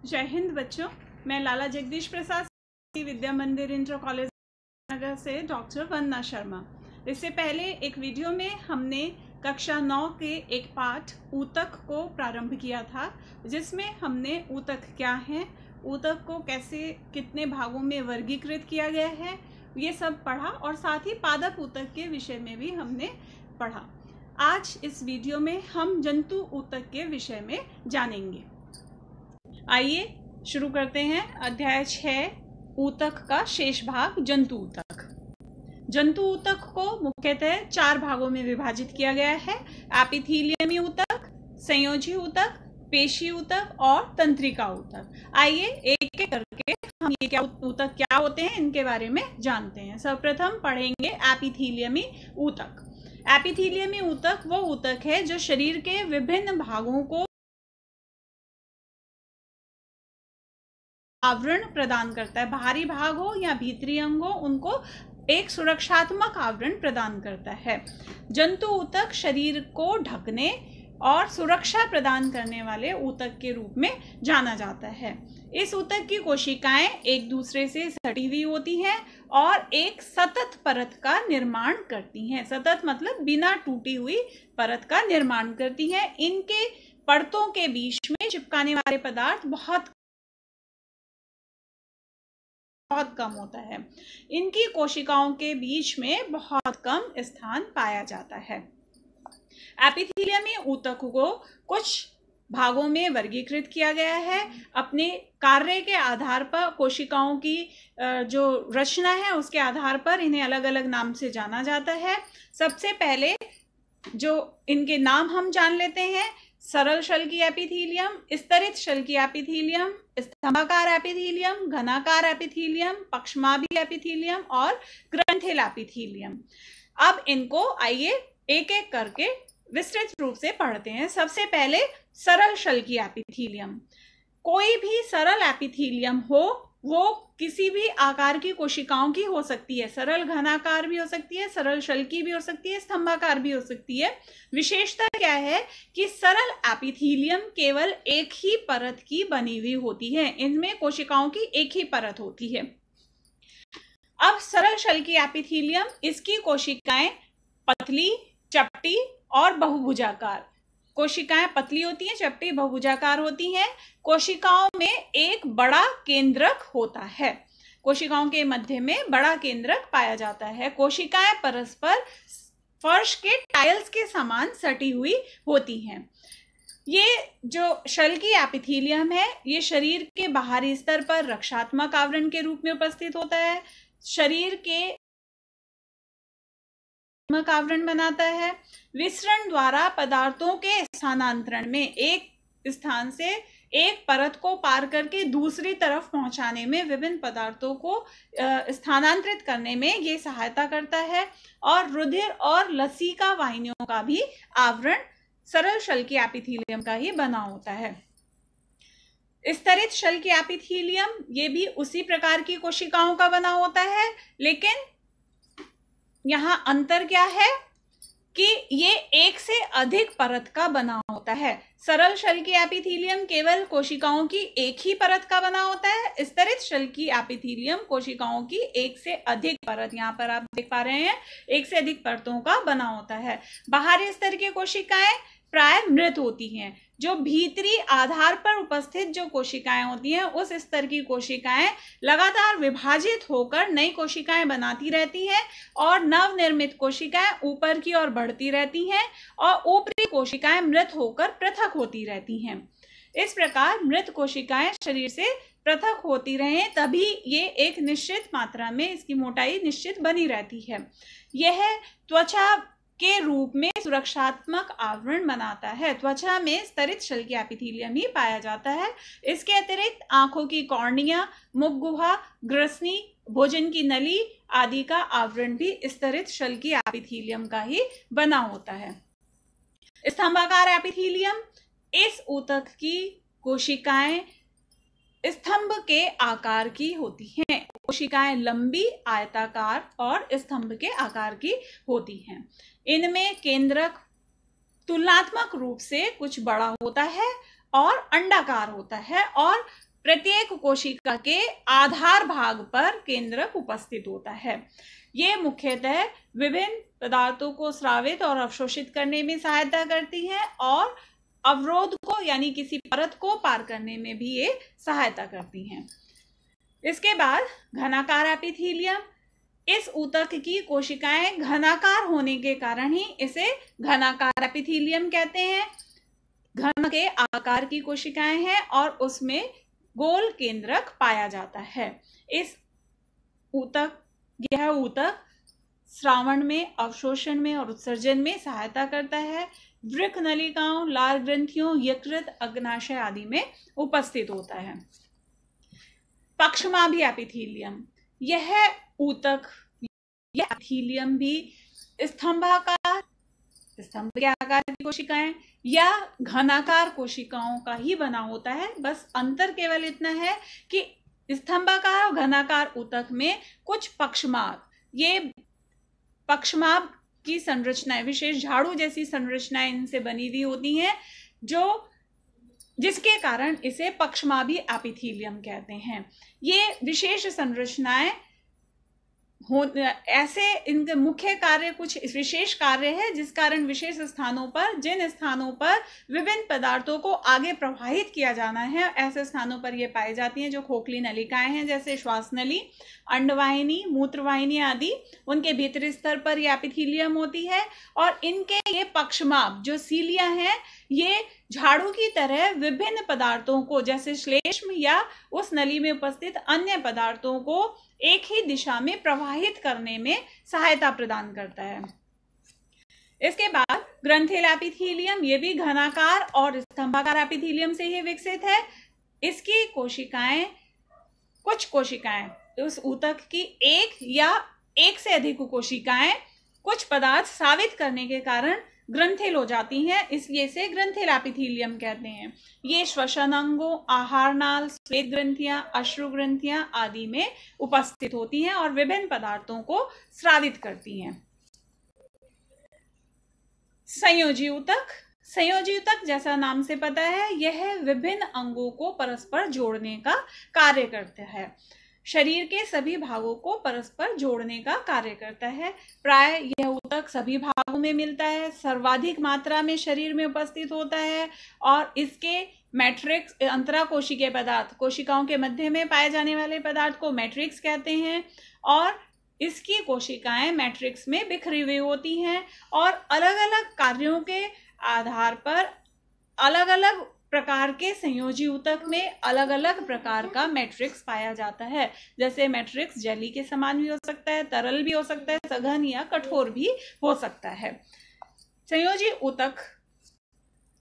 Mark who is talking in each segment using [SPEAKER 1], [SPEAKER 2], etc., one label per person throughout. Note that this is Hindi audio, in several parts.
[SPEAKER 1] जय हिंद बच्चों, मैं लाला जगदीश प्रसाद विद्या मंदिर इंटर कॉलेज नगर से डॉक्टर वंदना शर्मा। इससे पहले एक वीडियो में हमने कक्षा 9 के एक पाठ ऊतक को प्रारंभ किया था, जिसमें हमने ऊतक क्या है, ऊतक को कैसे कितने भागों में वर्गीकृत किया गया है, ये सब पढ़ा और साथ ही पादप ऊतक के विषय में भी हमने पढ़ा। आज इस वीडियो में हम जंतु ऊतक के विषय में जानेंगे। आइए शुरू करते हैं। अध्याय 6 ऊतक का शेष भाग जंतु ऊतक। जंतु ऊतक को मुख्यतः 4 भागों में विभाजित किया गया है: एपिथेलियमी ऊतक, संयोजी ऊतक, पेशी ऊतक और तंत्रिका ऊतक। आइए एक एक करके हम ये ऊतक क्या होते हैं इनके बारे में जानते हैं। सर्वप्रथम पढ़ेंगे एपिथेलियमी ऊतक। एपिथेलियमी ऊतक वो ऊतक है जो शरीर के विभिन्न भागों को आवरण प्रदान करता है। बाहरी भाग हो या भीतरी अंग हो, उनको एक सुरक्षात्मक आवरण प्रदान करता है। जंतु ऊतक शरीर को ढकने और सुरक्षा प्रदान करने वाले ऊतक के रूप में जाना जाता है। इस ऊतक की कोशिकाएं एक दूसरे से सटी हुई होती हैं और एक सतत परत का निर्माण करती हैं। सतत मतलब बिना टूटी हुई परत का निर्माण करती हैं। इनके परतों के बीच में चिपकाने वाले पदार्थ बहुत कम होता है। इनकी कोशिकाओं के बीच में बहुत कम स्थान पाया जाता है। एपिथेलियमी ऊतक को कुछ भागों में वर्गीकृत किया गया है। अपने कार्य के आधार पर कोशिकाओं की जो रचना है उसके आधार पर इन्हें अलग अलग नाम से जाना जाता है। सबसे पहले जो इनके नाम हम जान लेते हैं: सरल शल्की एपिथेलियम, स्तरित शल्की एपिथेलियम, स्तंभाकार एपिथेलियम, घनाकार एपिथेलियम, पक्षमाभी एपिथेलियम और ग्रंथिल एपिथेलियम। अब इनको आइए एक एक करके विस्तृत रूप से पढ़ते हैं। सबसे पहले सरल शल्की एपिथेलियम। कोई भी सरल एपिथेलियम हो वो किसी भी आकार की कोशिकाओं की हो सकती है। सरल घनाकार भी हो सकती है, सरल शल्की भी हो सकती है, स्तंभाकार भी हो सकती है। विशेषता क्या है कि सरल एपिथेलियम केवल एक ही परत की बनी हुई होती है। इनमें कोशिकाओं की एक ही परत होती है। अब सरल शल्की एपिथेलियम, इसकी कोशिकाएं पतली, चपटी और बहुभुजाकार। कोशिकाएं पतली होती हैं, चपटी, बहुभुजाकार होती हैं। कोशिकाओं में एक बड़ा केंद्रक होता है। कोशिकाओं के मध्य में बड़ा केंद्रक पाया जाता है। कोशिकाएं परस्पर फर्श के टाइल्स के समान सटी हुई होती हैं। ये जो शल्की एपिथेलियम है, ये शरीर के बाहरी स्तर पर रक्षात्मक आवरण के रूप में उपस्थित होता है। शरीर के आवरण बनाता है। विसरण द्वारा पदार्थों के स्थानांतरण में एक स्थान से एक परत को पार करके दूसरी तरफ पहुंचाने में, विभिन्न पदार्थों को स्थानांतरित करने में ये सहायता करता है। और रुधिर और लसीका वाहिनियों का भी आवरण सरल शल्की एपिथेलियम का ही बना होता है। स्तरित शल्की एपिथेलियम, ये भी उसी प्रकार की कोशिकाओं का बना होता है, लेकिन यहाँ अंतर क्या है कि ये एक से अधिक परत का बना होता है। सरल शल्की एपिथेलियम केवल कोशिकाओं की एक ही परत का बना होता है। स्तरित शल्की एपिथेलियम कोशिकाओं की एक से अधिक परत, यहाँ पर आप देख पा रहे हैं, एक से अधिक परतों का बना होता है। बाहरी स्तर की कोशिकाएं प्राय मृत होती हैं। जो भीतरी आधार पर उपस्थित जो कोशिकाएं होती हैं, उस स्तर की कोशिकाएं लगातार विभाजित होकर नई कोशिकाएं बनाती रहती हैं और नवनिर्मित कोशिकाएं ऊपर की ओर बढ़ती रहती हैं और ऊपरी कोशिकाएं मृत होकर पृथक होती रहती हैं। इस प्रकार मृत कोशिकाएं शरीर से पृथक होती रहें, तभी ये एक निश्चित मात्रा में, इसकी मोटाई निश्चित बनी रहती है। यह त्वचा के रूप में सुरक्षात्मक आवरण बनाता है। त्वचा में स्तरित शल्की एपिथेलियम ही पाया जाता है। इसके अतिरिक्त आंखों की कॉर्निया, मुख गुहा, ग्रसनी, भोजन की नली आदि का आवरण भी स्तरित शल्की एपिथेलियम का ही बना होता है। स्तंभाकार एपिथेलियम, इस ऊतक की कोशिकाएं स्तंभ के आकार की होती हैं। कोशिकाएं लंबी, आयताकार और स्तंभ के आकार की होती हैं। इनमें केंद्रक तुलनात्मक रूप से कुछ बड़ा होता है और अंडाकार होता है और प्रत्येक कोशिका के आधार भाग पर केंद्रक उपस्थित होता है। ये मुख्यतः विभिन्न पदार्थों को स्रावित और अवशोषित करने में सहायता करती है और अवरोध को यानी किसी परत को पार करने में भी ये सहायता करती हैं। इसके बाद घनाकार एपिथेलियम। इस ऊतक की कोशिकाएं घनाकार होने के कारण ही इसे घनाकार एपिथेलियम कहते हैं। घन के आकार की कोशिकाएं हैं और उसमें गोल केंद्रक पाया जाता है। यह ऊतक स्रावण में, अवशोषण में और उत्सर्जन में सहायता करता है। वृक्क नलिकाओं, लाल ग्रंथियों, यकृत, अग्नाशय आदि में उपस्थित होता है। पक्षमाभी एपिथेलियम। यह ऊतक, यह एपिथेलियम भी स्तंभाकार, स्तंभ के आकार की कोशिकाएं या घनाकार कोशिकाओं का ही बना होता है। बस अंतर केवल इतना है कि स्तंभाकार और घनाकार ऊतक में कुछ पक्षमाभ, ये पक्षमाभ की संरचनाएं, विशेष झाड़ू जैसी संरचनाएं इनसे बनी हुई होती हैं, जिसके कारण इसे पक्षमाभी एपिथेलियम कहते हैं। ये विशेष संरचनाएं ऐसे इनके मुख्य कार्य, कुछ विशेष कार्य है जिस कारण विशेष स्थानों पर, जिन स्थानों पर विभिन्न पदार्थों को आगे प्रवाहित किया जाना है, ऐसे स्थानों पर ये पाई जाती हैं। जो खोखली नलिकाएं हैं जैसे श्वास नली, अंडवाहिनी, मूत्रवाहिनी आदि, उनके भीतरी स्तर पर ये एपिथेलियम होती है और इनके ये पक्षमाभ जो सीलिया हैं, ये झाड़ू की तरह विभिन्न पदार्थों को, जैसे श्लेष्म या उस नली में उपस्थित अन्य पदार्थों को एक ही दिशा में प्रवाहित करने में सहायता प्रदान करता है। इसके बाद ग्रंथिल एपिथेलियम, ये भी घनाकार और स्तंभाकार एपिथेलियम से ही विकसित है। इसकी कोशिकाएं, कुछ कोशिकाएं, उस ऊतक की एक या एक से अधिक कोशिकाएं कुछ पदार्थ स्रावित करने के कारण ग्रंथिल हो जाती हैं, इसलिए इसे ग्रंथिल एपिथेलियम कहते हैं। ये श्वसन अंगों, आहार नाल, श्वेत ग्रंथियां, अश्रु ग्रंथियां आदि में उपस्थित होती हैं और विभिन्न पदार्थों को स्रावित करती हैं। संयोजी ऊतक। संयोजी ऊतक जैसा नाम से पता है, यह विभिन्न अंगों को परस्पर जोड़ने का कार्य करता है। शरीर के सभी भागों को परस्पर जोड़ने का कार्य करता है। प्राय यह ऊतक सभी भागों में मिलता है, सर्वाधिक मात्रा में शरीर में उपस्थित होता है और इसके मैट्रिक्स, अंतराकोशिकीय पदार्थ, कोशिकाओं के मध्य में पाए जाने वाले पदार्थ को मैट्रिक्स कहते हैं और इसकी कोशिकाएं मैट्रिक्स में बिखरी हुई होती हैं और अलग अलग कार्यों के आधार पर अलग अलग प्रकार के संयोजी ऊतक में अलग अलग प्रकार का मैट्रिक्स पाया जाता है। जैसे मैट्रिक्स जेली के समान भी हो सकता है, तरल भी हो सकता है, सघन या कठोर भी हो सकता है। संयोजी ऊतक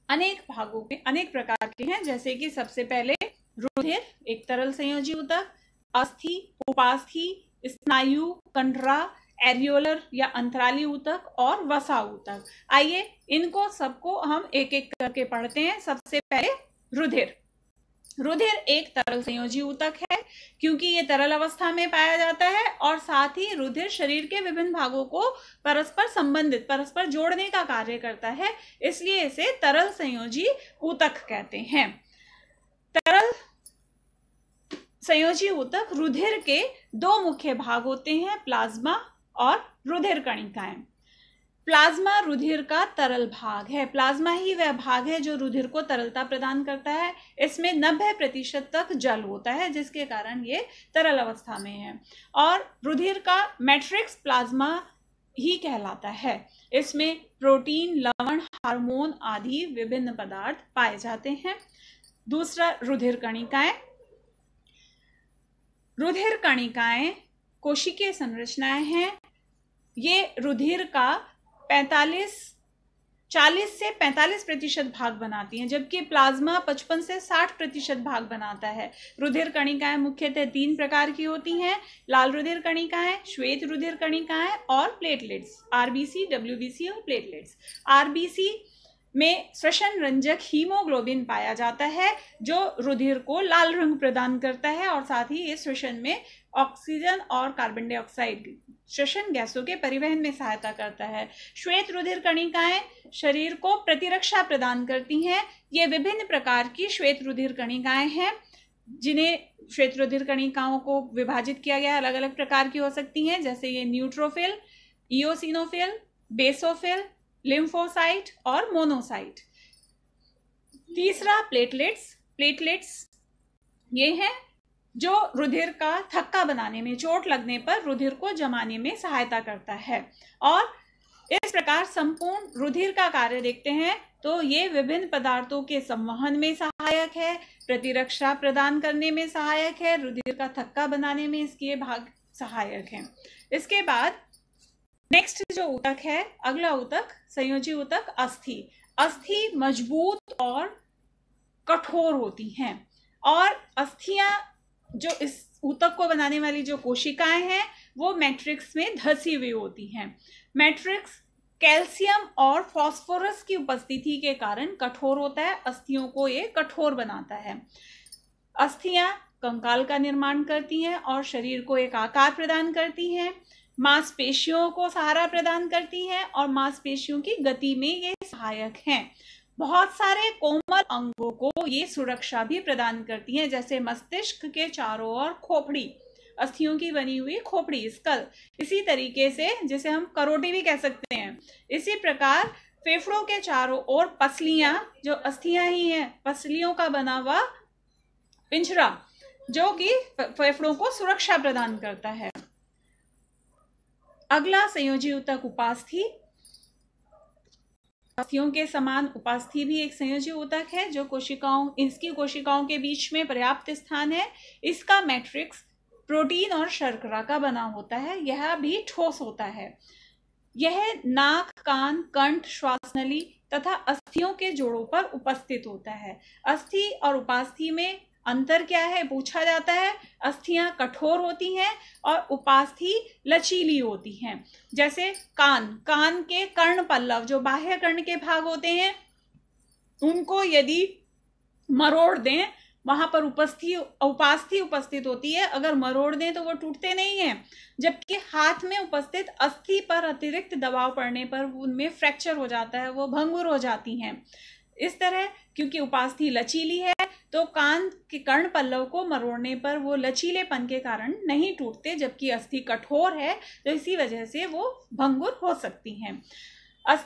[SPEAKER 1] अनेक भागों के, अनेक प्रकार के हैं, जैसे कि सबसे पहले रुधिर, एक तरल संयोजी ऊतक, अस्थि, उपास्थि, स्नायु, कंडरा, एरियोलर या अंतराली ऊतक और वसा ऊतक। आइए इनको सबको हम एक एक करके पढ़ते हैं। सबसे पहले रुधिर। रुधिर एक तरल संयोजी ऊतक है क्योंकि ये तरल अवस्था में पाया जाता है और साथ ही रुधिर शरीर के विभिन्न भागों को परस्पर संबंधित, परस्पर जोड़ने का कार्य करता है, इसलिए इसे तरल संयोजी ऊतक कहते हैं। तरल संयोजी ऊतक रुधिर के दो मुख्य भाग होते हैं, प्लाज्मा और रुधिर कणिकाएं। प्लाज्मा रुधिर का तरल भाग है। प्लाज्मा ही वह भाग है जो रुधिर को तरलता प्रदान करता है। इसमें 90% तक जल होता है, जिसके कारण ये तरल अवस्था में है और रुधिर का मैट्रिक्स प्लाज्मा ही कहलाता है। इसमें प्रोटीन, लवण, हार्मोन आदि विभिन्न पदार्थ पाए जाते हैं। दूसरा, रुधिर कणिकाएं। रुधिर कणिकाएं कोशिकीय संरचनाएं हैं। ये रुधिर का 40 से 45% भाग बनाती हैं, जबकि प्लाज्मा 55 से 60% भाग बनाता है। रुधिर कणिकाएं मुख्यतः 3 प्रकार की होती हैं, लाल रुधिर कणिकाएं, श्वेत रुधिर कणिकाएं और प्लेटलेट्स, आरबीसी, डब्ल्यूबीसी और प्लेटलेट्स। आरबीसी में श्वसन रंजक हीमोग्लोबिन पाया जाता है जो रुधिर को लाल रंग प्रदान करता है और साथ ही ये श्वसन में ऑक्सीजन और कार्बन डाइऑक्साइड श्वसन गैसों के परिवहन में सहायता करता है। श्वेत रुधिर कणिकाएं शरीर को प्रतिरक्षा प्रदान करती हैं। ये विभिन्न प्रकार की श्वेत रुधिर कणिकाएं हैं। जिन्हें श्वेत रुधिर कणिकाओं को विभाजित किया गया है, अलग अलग प्रकार की हो सकती हैं, जैसे ये न्यूट्रोफिल, इओसिनोफिल, बेसोफिल, लिम्फोसाइट और मोनोसाइट। तीसरा प्लेटलेट्स ये हैं जो रुधिर का थक्का बनाने में, चोट लगने पर रुधिर को जमाने में सहायता करता है। और इस प्रकार संपूर्ण रुधिर का कार्य देखते हैं तो ये विभिन्न पदार्थों के संवहन में सहायक है, प्रतिरक्षा प्रदान करने में सहायक है, रुधिर का थक्का बनाने में इसके भाग सहायक हैं। इसके बाद नेक्स्ट जो ऊतक है, अगला ऊतक संयोजी ऊतक अस्थि। अस्थि मजबूत और कठोर होती हैं और अस्थियां जो इस ऊतक को बनाने वाली जो कोशिकाएं हैं वो मैट्रिक्स में धसी हुई होती हैं। मैट्रिक्स कैल्शियम और फास्फोरस की उपस्थिति के कारण कठोर होता है, अस्थियों को ये कठोर बनाता है। अस्थियां कंकाल का निर्माण करती हैं और शरीर को एक आकार प्रदान करती हैं, मांसपेशियों को सहारा प्रदान करती हैं और मांसपेशियों की गति में ये सहायक हैं। बहुत सारे कोमल अंगों को ये सुरक्षा भी प्रदान करती हैं, जैसे मस्तिष्क के चारों ओर खोपड़ी, अस्थियों की बनी हुई खोपड़ी, स्कल। इसी तरीके से जिसे हम करोटी भी कह सकते हैं। इसी प्रकार फेफड़ों के चारों ओर पसलियां, जो अस्थियां ही हैं, पसलियों का बना हुआ पिंजरा जो कि फेफड़ों को सुरक्षा प्रदान करता है। अगला संयोजी ऊतक उपास्थि। अस्थियों के समान उपास्थि भी एक संयोजी ऊतक है जो इसकी कोशिकाओं के बीच में पर्याप्त स्थान है। इसका मैट्रिक्स प्रोटीन और शर्करा का बना होता है, यह भी ठोस होता है। यह नाक, कान, कंठ, श्वासनली तथा अस्थियों के जोड़ों पर उपस्थित होता है। अस्थि और उपास्थि में अंतर क्या है पूछा जाता है। अस्थियां कठोर होती हैं और उपास्थि लचीली होती हैं। जैसे कान के कर्ण पल्लव, जो बाह्य कर्ण के भाग होते हैं, उनको यदि मरोड़ दें, वहां पर उपास्थि उपस्थित होती है, अगर मरोड़ दें तो वो टूटते नहीं हैं। जबकि हाथ में उपस्थित अस्थि पर अतिरिक्त दबाव पड़ने पर उनमें फ्रैक्चर हो जाता है, वो भंगुर हो जाती हैं। इस तरह क्योंकि उपास्थि लचीली है तो कान के कर्ण पल्लव को मरोड़ने पर वो लचीलेपन के कारण नहीं टूटते, जबकि अस्थि कठोर है तो इसी वजह से वो भंगुर हो सकती हैं।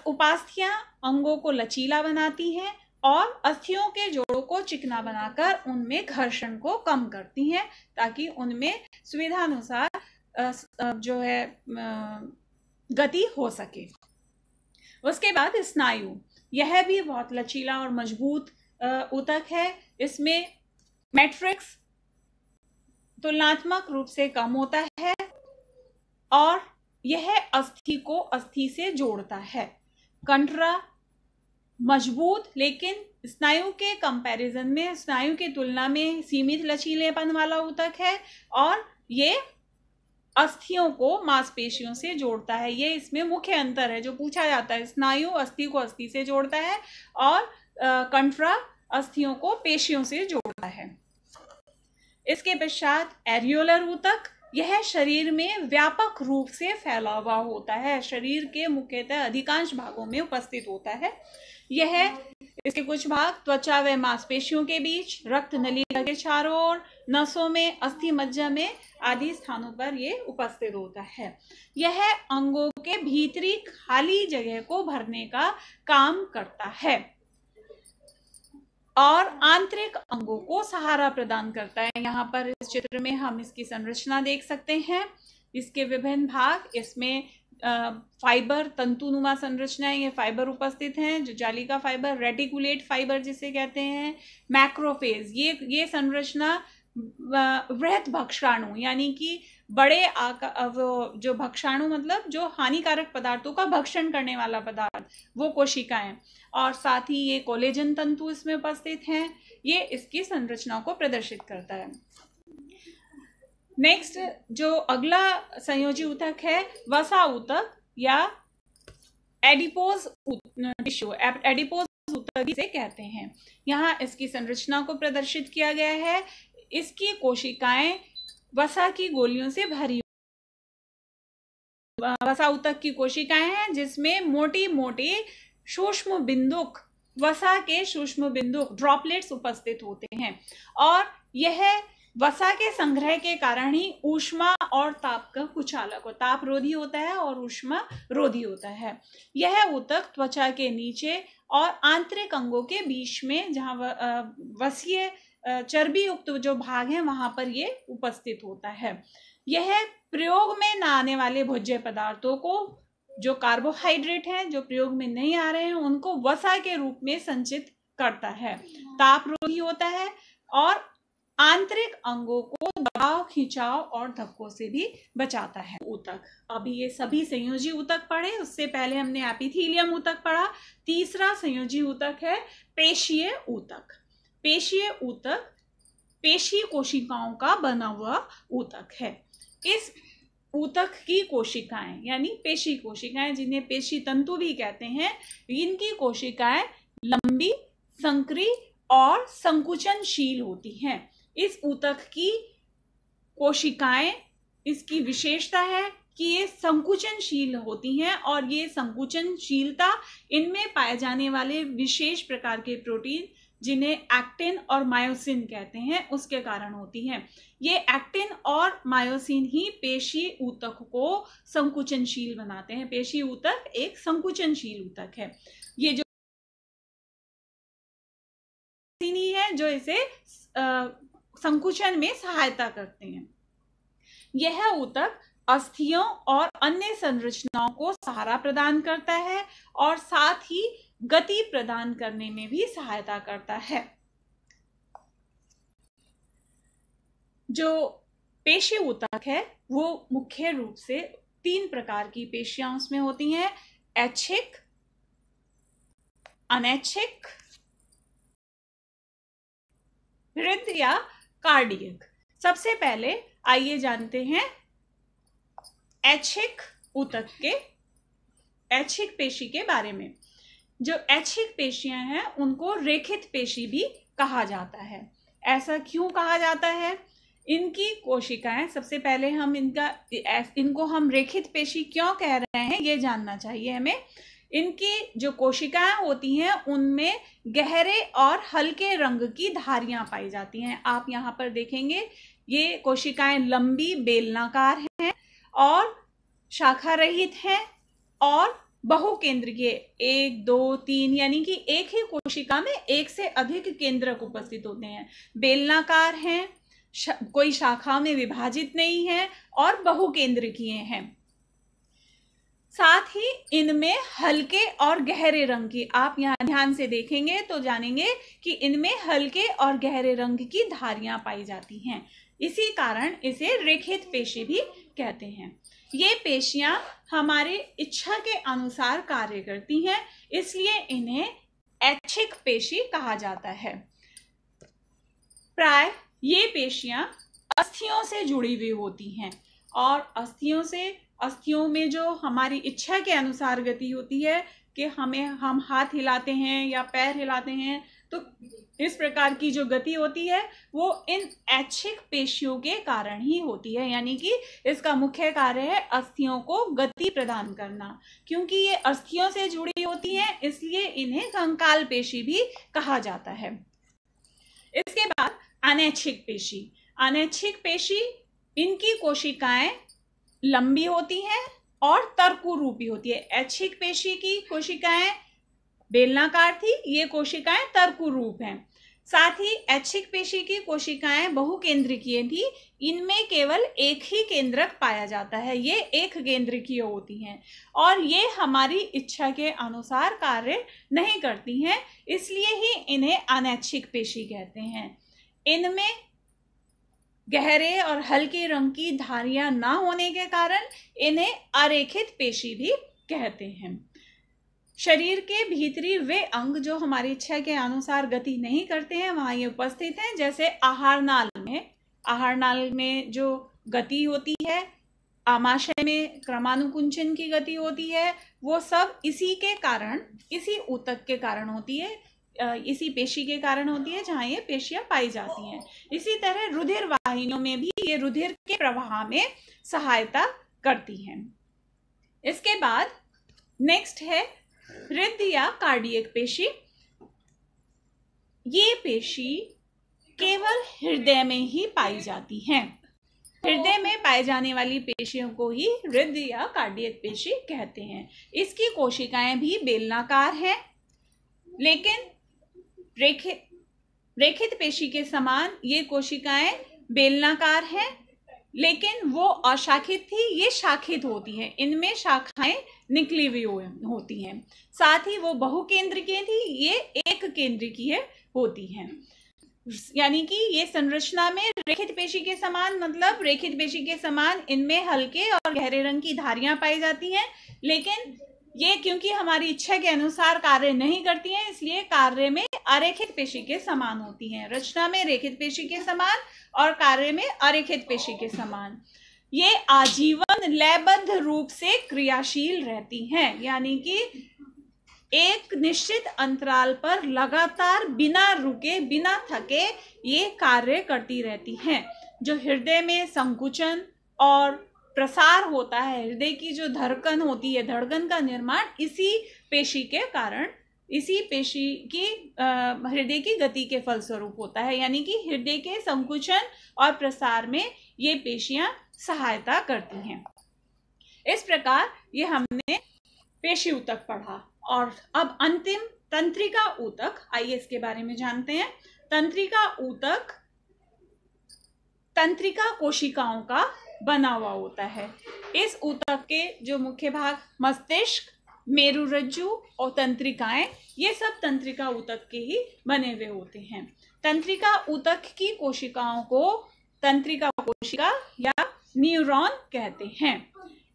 [SPEAKER 1] उपास्थियां अंगों को लचीला बनाती हैं और अस्थियों के जोड़ों को चिकना बनाकर उनमें घर्षण को कम करती हैं, ताकि उनमें सुविधानुसार जो है गति हो सके। उसके बाद स्नायु, यह भी बहुत लचीला और मजबूत ऊतक है। इसमें मैट्रिक्स तुलनात्मक रूप से कम होता है और यह अस्थि को अस्थि से जोड़ता है। कंडरा मजबूत लेकिन स्नायु के कंपैरिजन में, स्नायु की तुलना में सीमित लचीलेपन वाला ऊतक है और ये अस्थियों को मांसपेशियों से जोड़ता है। ये इसमें मुख्य अंतर है जो पूछा जाता है। स्नायु अस्थि को अस्थि से जोड़ता है और कंट्रा अस्थियों को पेशियों से जोड़ता है। इसके पश्चात एरियोलर ऊतक, यह शरीर में व्यापक रूप से फैला हुआ होता है, शरीर के मुख्यतः अधिकांश भागों में उपस्थित होता है। यह इसके कुछ भाग त्वचा व मांसपेशियों के बीच, रक्त नलिका के चारों ओर, नसों में, अस्थि मज्जा में आदि स्थानों पर यह उपस्थित होता है। यह अंगों के भीतरी खाली जगह को भरने का काम करता है और आंतरिक अंगों को सहारा प्रदान करता है। यहाँ पर इस चित्र में हम इसकी संरचना देख सकते हैं। इसके विभिन्न भाग, इसमें फाइबर, तंतुनुमा संरचनाएं, ये फाइबर उपस्थित हैं, जो जालिका फाइबर, रेटिकुलेट फाइबर जिसे कहते हैं, मैक्रोफेज, ये संरचना वृहत भक्षाणु यानी कि बड़े आकार, जो भक्षाणु मतलब जो हानिकारक पदार्थों का भक्षण करने वाला पदार्थ, वो कोशिकाएं, और साथ ही ये कोलेजन तंतु इसमें उपस्थित हैं। ये इसकी संरचना को प्रदर्शित करता है। नेक्स्ट जो अगला संयोजी ऊतक है वसा ऊतक या एडिपोज टिश्यू, एडिपोज ऊतक इसे कहते हैं। यहाँ इसकी संरचना को प्रदर्शित किया गया है। इसकी कोशिकाएं वसा की गोलियों से भरी, वसा ऊतक की कोशिकाएं हैं जिसमें मोटी मोटी सूक्ष्म बिंदुक, वसा के सूक्ष्म बिंदुक ड्रॉपलेट्स उपस्थित होते हैं और यह वसा के संग्रह के कारण ही ऊष्मा और ताप का कुचालक हो, ताप रोधी होता है और ऊष्मा रोधी होता है। यह ऊतक त्वचा के नीचे और आंतरिक अंगों के बीच में, जहाँ वसीय चर्बी युक्त जो भाग है वहां पर ये उपस्थित होता है। यह प्रयोग में न आने वाले भोज्य पदार्थों को, जो कार्बोहाइड्रेट हैं जो प्रयोग में नहीं आ रहे हैं, उनको वसा के रूप में संचित करता है। ताप रोधी होता है और आंतरिक अंगों को दबाव, खिंचाव और धक्कों से भी बचाता है। ऊतक, अभी ये सभी संयोजी ऊतक पढ़े, उससे पहले हमने एपिथेलियम ऊतक पढ़ा। तीसरा संयोजी ऊतक है पेशीय ऊतक। पेशीय ऊतक पेशी कोशिकाओं का बना हुआ ऊतक है। इस ऊतक की कोशिकाएं यानी पेशी कोशिकाएं, जिन्हें पेशी तंतु भी कहते हैं, इनकी कोशिकाएं लंबी, संकरी और संकुचनशील होती हैं। इस ऊतक की कोशिकाएं, इसकी विशेषता है कि ये संकुचनशील होती हैं और ये संकुचनशीलता इनमें पाए जाने वाले विशेष प्रकार के प्रोटीन, जिन्हें एक्टिन और मायोसिन कहते हैं, उसके कारण होती हैं। ये एक्टिन और मायोसिन ही पेशी ऊतक को संकुचनशील बनाते हैं। पेशी ऊतक एक संकुचनशील ऊतक है। ये जो है जो इसे संकुचन में सहायता करते हैं। यह ऊतक अस्थियों और अन्य संरचनाओं को सहारा प्रदान करता है और साथ ही गति प्रदान करने में भी सहायता करता है। जो पेशी ऊतक है वो मुख्य रूप से 3 प्रकार की पेशियां उसमें होती हैं: ऐच्छिक, अनैच्छिक, हृदय या कार्डियक। सबसे पहले आइए जानते हैं ऐच्छिक ऊतक के, ऐच्छिक पेशी के बारे में। जो ऐच्छिक पेशियां हैं उनको रेखित पेशी भी कहा जाता है। ऐसा क्यों कहा जाता है? इनकी कोशिकाएं, सबसे पहले हम इनको हम रेखित पेशी क्यों कह रहे हैं ये जानना चाहिए हमें। इनकी जो कोशिकाएं होती हैं उनमें गहरे और हल्के रंग की धारियां पाई जाती हैं। आप यहाँ पर देखेंगे ये कोशिकाएं लंबी, बेलनाकार हैं और शाखा रहित हैं और बहुकेंद्रीय, 1, 2, 3, यानी कि एक ही कोशिका में एक से अधिक केंद्रक उपस्थित होते हैं। बेलनाकार हैं, कोई शाखाओं में विभाजित नहीं है और बहुकेंद्रकीय हैं। साथ ही इनमें हल्के और गहरे रंग की, आप यहाँ ध्यान से देखेंगे तो जानेंगे कि इनमें हल्के और गहरे रंग की धारियां पाई जाती हैं। इसी कारण इसे रेखित पेशी भी कहते हैं। ये पेशियां हमारे इच्छा के अनुसार कार्य करती हैं, इसलिए इन्हें ऐच्छिक पेशी कहा जाता है। प्राय ये पेशियां अस्थियों से जुड़ी हुई होती हैं और अस्थियों में जो हमारी इच्छा के अनुसार गति होती है कि हम हाथ हिलाते हैं या पैर हिलाते हैं, तो इस प्रकार की जो गति होती है वो इन ऐच्छिक पेशियों के कारण ही होती है। यानी कि इसका मुख्य कार्य है अस्थियों को गति प्रदान करना। क्योंकि ये अस्थियों से जुड़ी होती हैं इसलिए इन्हें कंकाल पेशी भी कहा जाता है। इसके बाद अनैच्छिक पेशी। अनैच्छिक पेशी, इनकी कोशिकाएं लंबी होती हैं और तर्कुरूपी होती है। ऐच्छिक पेशी की कोशिकाएं बेलनाकार थी, ये कोशिकाएं तर्कुरूप हैं। साथ ही ऐच्छिक पेशी की कोशिकाएं बहुकेंद्रकीय थी, इनमें केवल एक ही केंद्रक पाया जाता है, ये एक केंद्रकीय होती हैं और ये हमारी इच्छा के अनुसार कार्य नहीं करती हैं, इसलिए ही इन्हें अनैच्छिक पेशी कहते हैं। इनमें गहरे और हल्के रंग की धारियां ना होने के कारण इन्हें अरेखित पेशी भी कहते हैं। शरीर के भीतरी वे अंग जो हमारी इच्छा के अनुसार गति नहीं करते हैं वहां ये उपस्थित हैं। जैसे आहार नाल में जो गति होती है, आमाशय में क्रमानुकुंचन की गति होती है, वो सब इसी के कारण, इसी ऊतक के कारण होती है, इसी पेशी के कारण होती है जहां ये पेशियां पाई जाती हैं। इसी तरह रुधिर वाहिनियों में भी ये रुधिर के प्रवाह में सहायता करती हैं। इसके बाद नेक्स्ट है हृदय या कार्डियक पेशी। ये पेशी केवल हृदय में ही पाई जाती हैं। हृदय में पाए जाने वाली पेशियों को ही हृदय या कार्डियक पेशी कहते हैं। इसकी कोशिकाएं भी बेलनाकार हैं, लेकिन रेखित पेशी के समान ये कोशिकाएं बेलनाकार हैं, लेकिन वो अशाखित थी, ये शाखित होती हैं। इनमें शाखाएं निकली हुई होती हैं। साथ ही वो बहुकेंद्रीय थी, ये एक केंद्रीय होती हैं। यानी कि ये संरचना में रेखित पेशी के समान, मतलब रेखित पेशी के समान इनमें हल्के और गहरे रंग की धारियां पाई जाती हैं, लेकिन ये क्योंकि हमारी इच्छा के अनुसार कार्य नहीं करती हैं, इसलिए कार्य में अरेखित पेशी के समान होती हैं। रचना में रेखित पेशी के समान और कार्य में अरेखित पेशी के समान। ये आजीवन लयबद्ध रूप से क्रियाशील रहती हैं, यानी कि एक निश्चित अंतराल पर लगातार बिना रुके बिना थके ये कार्य करती रहती हैं। जो हृदय में संकुचन और प्रसार होता है, हृदय की जो धड़कन होती है, धड़कन का निर्माण इसी पेशी के कारण, इसी पेशी की हृदय की गति के फलस्वरूप होता है। यानी कि हृदय के संकुचन और प्रसार में ये पेशियां सहायता करती हैं। इस प्रकार ये हमने पेशी ऊतक पढ़ा। और अब अंतिम तंत्रिका ऊतक, आइए इसके बारे में जानते हैं। तंत्रिका ऊतक तंत्रिका कोशिकाओं का बना हुआ होता है। इस ऊतक के जो मुख्य भाग मस्तिष्क, मेरुरज्जु और तंत्रिकाएं, ये सब तंत्रिका ऊतक के ही बने हुए होते हैं। तंत्रिका ऊतक की कोशिकाओं को तंत्रिका कोशिका या न्यूरॉन कहते हैं।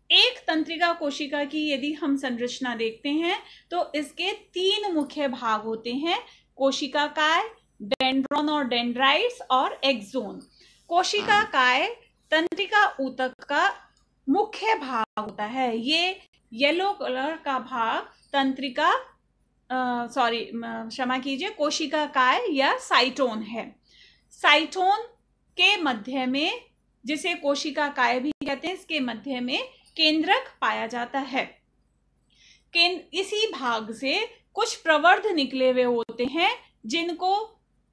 [SPEAKER 1] एक तंत्रिका कोशिका की यदि हम संरचना देखते हैं तो इसके 3 मुख्य भाग होते हैं: कोशिका काय, डेंड्रॉन और डेंड्राइट्स और एक्सोन। कोशिका काय तंत्रिका ऊतक का मुख्य भाग होता है। ये येलो कलर का भाग तंत्रिका क्षमा कीजिए, कोशिका काय या साइटोन है। साइटोन के मध्य में, जिसे कोशिका काय भी कहते हैं, इसके मध्य में केंद्रक पाया जाता है। इसी भाग से कुछ प्रवर्ध निकले हुए होते हैं, जिनको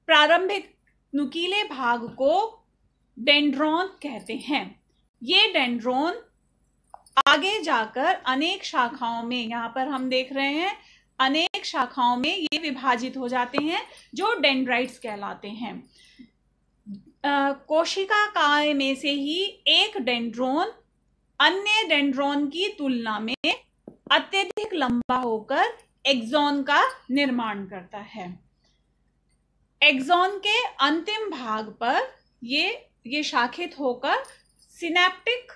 [SPEAKER 1] प्रारंभिक नुकीले भाग को डेंड्रॉन कहते हैं। ये डेंड्रॉन आगे जाकर अनेक शाखाओं में, यहाँ पर हम देख रहे हैं, अनेक शाखाओं में ये विभाजित हो जाते हैं, जो डेंड्राइट्स कहलाते हैं। कोशिका काय में से ही एक डेंड्रॉन अन्य डेंड्रॉन की तुलना में अत्यधिक लंबा होकर एक्सॉन का निर्माण करता है। एक्सॉन के अंतिम भाग पर ये शाखित होकर सिनेप्टिक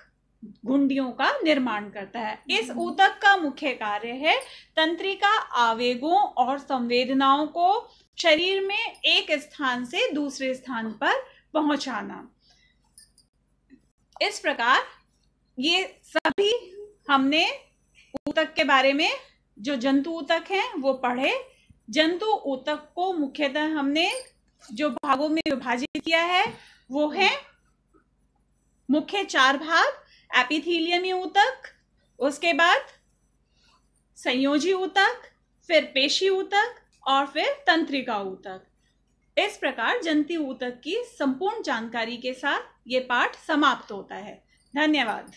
[SPEAKER 1] घुंडियों का निर्माण करता है। इस ऊतक का मुख्य कार्य है तंत्रिका आवेगों और संवेदनाओं को शरीर में एक स्थान से दूसरे स्थान पर पहुंचाना। इस प्रकार ये सभी हमने ऊतक के बारे में, जो जंतु ऊतक हैं वो पढ़े। जंतु ऊतक को मुख्यतः हमने जो भागों में विभाजित किया है वो है मुख्य 4 भाग: एपिथेलियमी ऊतक, उसके बाद संयोजी ऊतक, फिर पेशी ऊतक और फिर तंत्रिका ऊतक। इस प्रकार जंतु ऊतक की संपूर्ण जानकारी के साथ ये पाठ समाप्त होता है। धन्यवाद।